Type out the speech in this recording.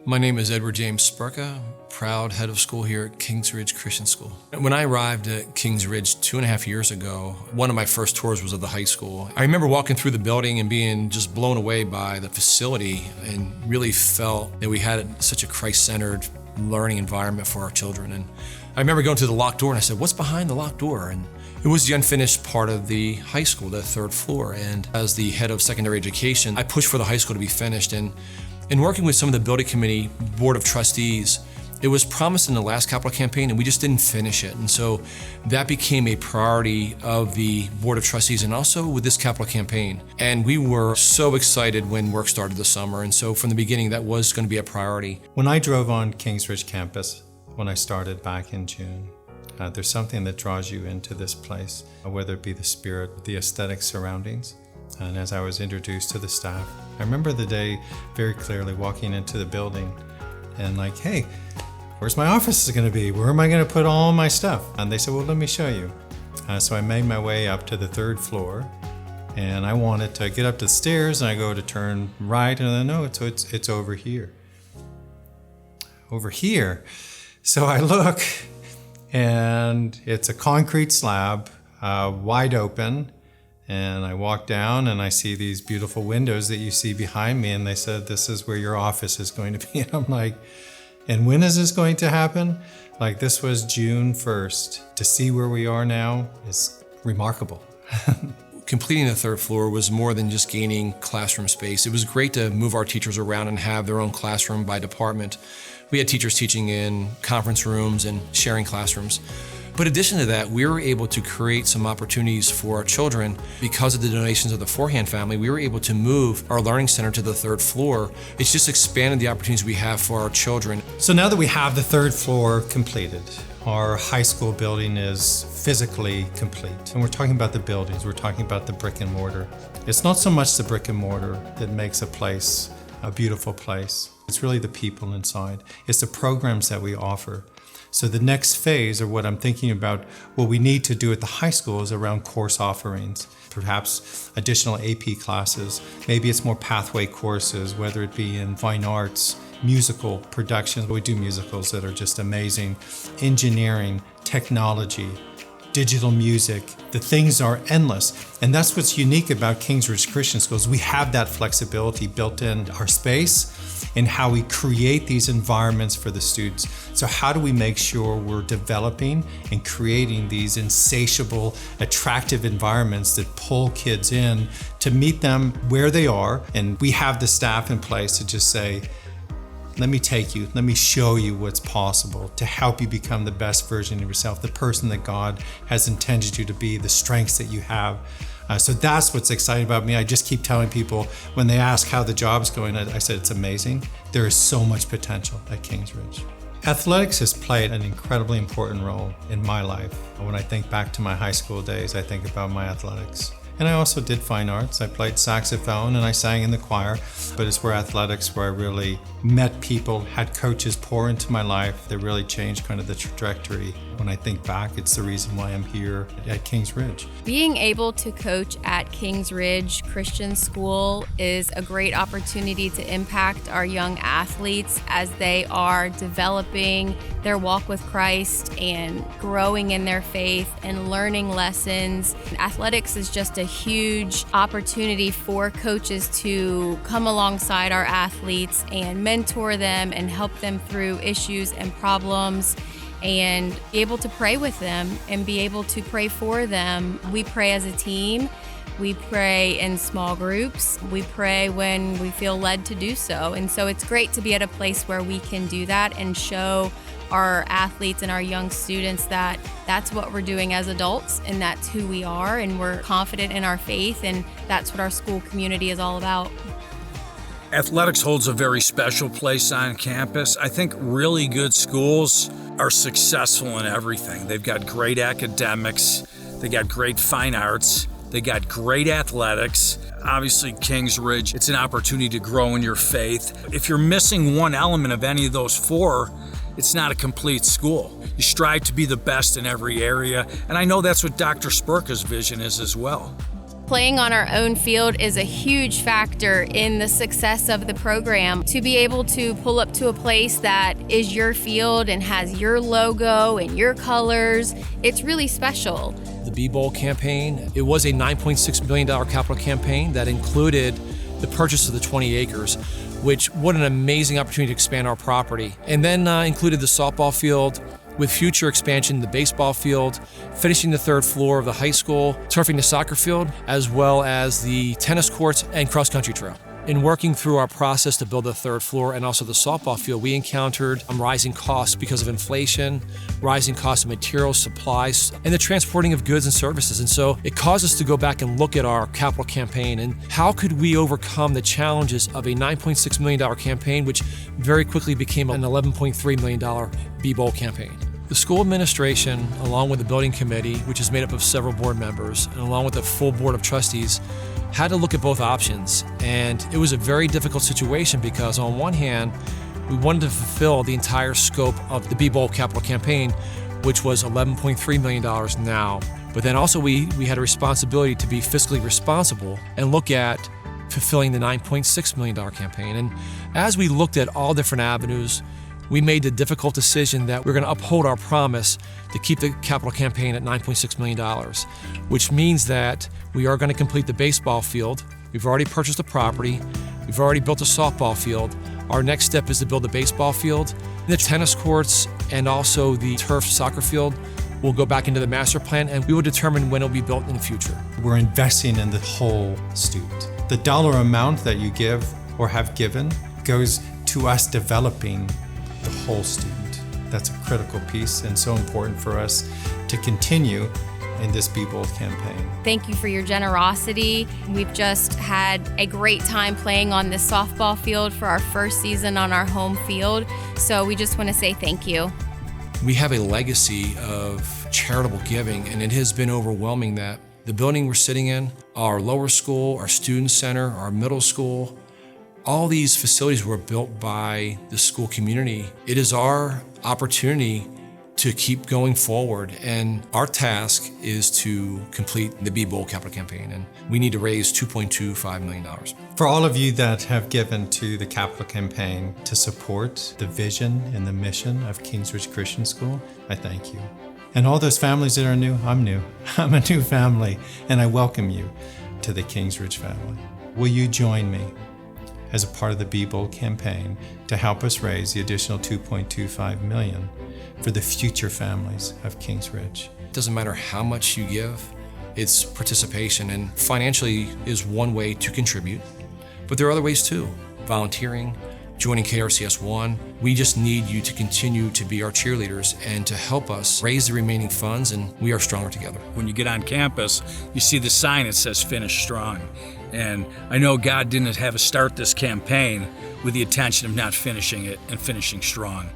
My name is Edward James Spurka, proud head of school here at Kings Ridge Christian School. When I arrived at Kings Ridge 2.5 years ago, one of my first tours was of the high school. I remember walking through the building and being just blown away by the facility and really felt that we had such a Christ-centered learning environment for our children. And I remember going to the locked door and I said, "What's behind the locked door?" And it was the unfinished part of the high school, the third floor. And as the head of secondary education, I pushed for the high school to be finished. And in working with some of the building committee board of trustees, it was promised in the last capital campaign and we just didn't finish it. And so that became a priority of the board of trustees and also with this capital campaign. And we were so excited when work started this summer. And so from the beginning, that was going to be a priority. When I drove on Kings Ridge campus, when I started back in June, there's something that draws you into this place, whether it be the spirit, the aesthetic surroundings. And as I was introduced to the staff, I remember the day very clearly walking into the building and like, "Hey, where's my office going to be? Where am I going to put all my stuff?" And they said, "Well, let me show you." So I made my way up to the third floor and I wanted to get up the stairs and I go to turn right and then, no, it's over here. Over here. So I look and it's a concrete slab, wide open. And I walk down and I see these beautiful windows that you see behind me. And they said, "This is where your office is going to be." And I'm like, and when is this going to happen? Like, this was June 1st. To see where we are now is remarkable. Completing the third floor was more than just gaining classroom space. It was great to move our teachers around and have their own classroom by department. We had teachers teaching in conference rooms and sharing classrooms. But in addition to that, we were able to create some opportunities for our children. Because of the donations of the Forehand family, we were able to move our learning center to the third floor. It's just expanded the opportunities we have for our children. So now that we have the third floor completed, our high school building is physically complete. And we're talking about the buildings, we're talking about the brick and mortar. It's not so much the brick and mortar that makes a place a beautiful place. It's really the people inside. It's the programs that we offer. So the next phase, or what I'm thinking about, what we need to do at the high school is around course offerings, perhaps additional AP classes. Maybe it's more pathway courses, whether it be in fine arts, musical productions. We do musicals that are just amazing. Engineering, technology, digital music. The things are endless. And that's what's unique about Kings Ridge Christian Schools. We have that flexibility built in our space and how we create these environments for the students. So how do we make sure we're developing and creating these insatiable, attractive environments that pull kids in to meet them where they are? And we have the staff in place to just say, "Let me take you, let me show you what's possible to help you become the best version of yourself, the person that God has intended you to be, the strengths that you have." So that's what's exciting about me. I just keep telling people when they ask how the job's going, I said, it's amazing. There is so much potential at Kings Ridge. Athletics has played an incredibly important role in my life. When I think back to my high school days, I think about my athletics. And I also did fine arts. I played saxophone and I sang in the choir, but it's where athletics, where I really met people, had coaches pour into my life that really changed kind of the trajectory. When I think back, it's the reason why I'm here at Kings Ridge. Being able to coach at Kings Ridge Christian School is a great opportunity to impact our young athletes as they are developing their walk with Christ and growing in their faith and learning lessons. Athletics is just a huge opportunity for coaches to come alongside our athletes and mentor them and help them through issues and problems, and be able to pray with them and be able to pray for them. We pray as a team. We pray in small groups. We pray when we feel led to do so. And so it's great to be at a place where we can do that and show our athletes and our young students that that's what we're doing as adults and that's who we are, and we're confident in our faith, and that's what our school community is all about. Athletics holds a very special place on campus. I think really good schools are successful in everything. They've got great academics, they got great fine arts, they got great athletics. Obviously, Kings Ridge, it's an opportunity to grow in your faith. If you're missing one element of any of those four, it's not a complete school. You strive to be the best in every area, and I know that's what Dr. Spurka's vision is as well. Playing on our own field is a huge factor in the success of the program. To be able to pull up to a place that is your field and has your logo and your colors, it's really special. The B-Bowl campaign, it was a $9.6 million capital campaign that included the purchase of the 20 acres, which what an amazing opportunity to expand our property. And then included the softball field, with future expansion, the baseball field, finishing the third floor of the high school, turfing the soccer field, as well as the tennis courts and cross-country trail. In working through our process to build the third floor and also the softball field, we encountered rising costs because of inflation, rising costs of materials, supplies, and the transporting of goods and services. And so it caused us to go back and look at our capital campaign and how could we overcome the challenges of a $9.6 million campaign, which very quickly became an $11.3 million B-Bowl campaign. The school administration, along with the building committee, which is made up of several board members, and along with the full board of trustees, had to look at both options. And it was a very difficult situation because on one hand, we wanted to fulfill the entire scope of the B-Bowl capital campaign, which was $11.3 million now. But then also we had a responsibility to be fiscally responsible and look at fulfilling the $9.6 million campaign. And as we looked at all different avenues, we made the difficult decision that we're going to uphold our promise to keep the capital campaign at $9.6 million, which means that we are going to complete the baseball field. We've already purchased the property. We've already built a softball field. Our next step is to build the baseball field. The tennis courts and also the turf soccer field will go back into the master plan, and we will determine when it will be built in the future. We're investing in the whole student. The dollar amount that you give or have given goes to us developing the whole student. That's a critical piece and so important for us to continue in this Be Bold campaign. Thank you for your generosity. We've just had a great time playing on this softball field for our first season on our home field. So we just want to say thank you. We have a legacy of charitable giving, and it has been overwhelming that the building we're sitting in, our lower school, our student center, our middle school, all these facilities were built by the school community. It is our opportunity to keep going forward, and our task is to complete the Be Bold capital campaign, and we need to raise $2.25 million. For all of you that have given to the capital campaign to support the vision and the mission of Kings Ridge Christian School, I thank you. And all those families that are new, I'm new. I'm a new family, and I welcome you to the Kings Ridge family. Will you join me as a part of the Be Bold campaign to help us raise the additional $2.25 million for the future families of Kings Ridge? It doesn't matter how much you give, it's participation, and financially is one way to contribute, but there are other ways too. Volunteering, joining KRCS 1. We just need you to continue to be our cheerleaders and to help us raise the remaining funds, and we are stronger together. When you get on campus, you see the sign that says Finish Strong. And I know God didn't have us start this campaign with the intention of not finishing it and finishing strong.